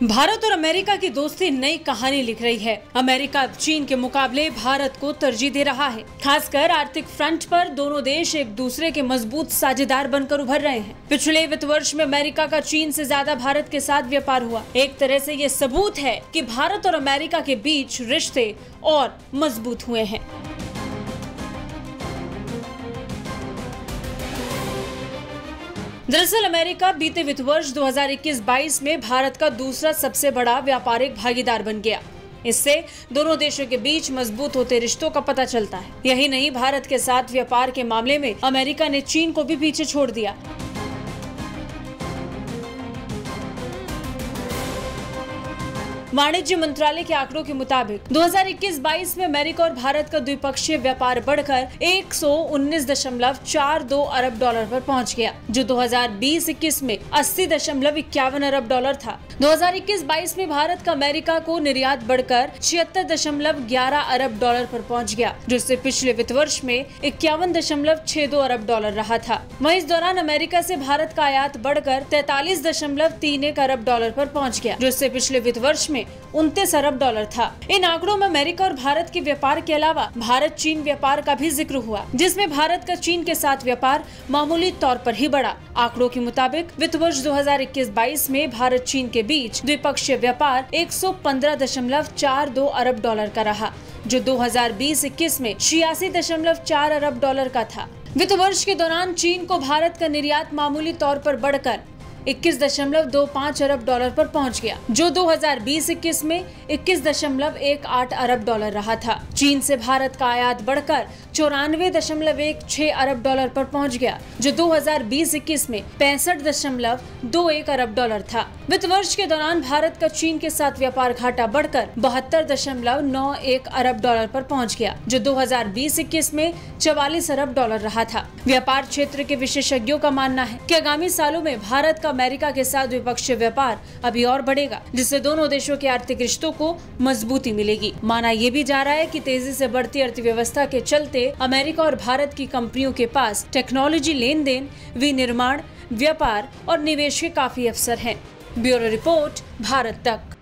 भारत और अमेरिका की दोस्ती नई कहानी लिख रही है। अमेरिका चीन के मुकाबले भारत को तरजीह दे रहा है। खासकर आर्थिक फ्रंट पर दोनों देश एक दूसरे के मजबूत साझेदार बनकर उभर रहे हैं। पिछले वित्त वर्ष में अमेरिका का चीन से ज्यादा भारत के साथ व्यापार हुआ। एक तरह से ये सबूत है कि भारत और अमेरिका के बीच रिश्ते और मजबूत हुए हैं। दरअसल अमेरिका बीते वित्त वर्ष 2021-22 में भारत का दूसरा सबसे बड़ा व्यापारिक भागीदार बन गया। इससे दोनों देशों के बीच मजबूत होते रिश्तों का पता चलता है। यही नहीं, भारत के साथ व्यापार के मामले में अमेरिका ने चीन को भी पीछे छोड़ दिया। वाणिज्य मंत्रालय के आंकड़ों के मुताबिक 2021-22 में अमेरिका और भारत का द्विपक्षीय व्यापार बढ़कर 119.42 अरब डॉलर पर पहुंच गया, जो 2020-21 में 80.51 अरब डॉलर था। 2021-22 में भारत का अमेरिका को निर्यात बढ़कर 76.11 अरब डॉलर पर पहुंच गया, जो इससे पिछले वित्त वर्ष में 51.62 अरब डॉलर रहा था। वहीं इस दौरान अमेरिका से भारत का आयात बढ़कर 43.31 अरब डॉलर पर पहुंच गया, जो इससे पिछले वित्त वर्ष में 29 अरब डॉलर था। इन आंकड़ों में अमेरिका और भारत के व्यापार के अलावा भारत चीन व्यापार का भी जिक्र हुआ, जिसमें भारत का चीन के साथ व्यापार मामूली तौर पर ही बढ़ा। आंकड़ों के मुताबिक वित्त वर्ष 2021-22 में भारत चीन के बीच द्विपक्षीय व्यापार 115.42 अरब डॉलर का रहा, जो 2020-21 में 86.4 अरब डॉलर का था। वित्त वर्ष के दौरान चीन को भारत का निर्यात मामूली तौर पर बढ़कर 21.25 अरब डॉलर पर पहुंच गया, जो 2020-21 में 21.18 अरब डॉलर रहा था। चीन से भारत का आयात बढ़कर 94.16 अरब डॉलर पर पहुंच गया, जो 2020-21 में 65.21 अरब डॉलर था। वित्त वर्ष के दौरान भारत का चीन के साथ व्यापार घाटा बढ़कर 72.91 अरब डॉलर पर पहुंच गया, जो 2020-21 में 44 अरब डॉलर रहा था। व्यापार क्षेत्र के विशेषज्ञों का मानना है कि आगामी सालों में भारत का अमेरिका के साथ द्विपक्षीय व्यापार अभी और बढ़ेगा, जिससे दोनों देशों के आर्थिक रिश्तों को मजबूती मिलेगी। माना यह भी जा रहा है कि तेजी से बढ़ती अर्थव्यवस्था के चलते अमेरिका और भारत की कंपनियों के पास टेक्नोलॉजी लेन देन, विनिर्माण, व्यापार और निवेश के काफी अवसर हैं। ब्यूरो रिपोर्ट, भारत तक।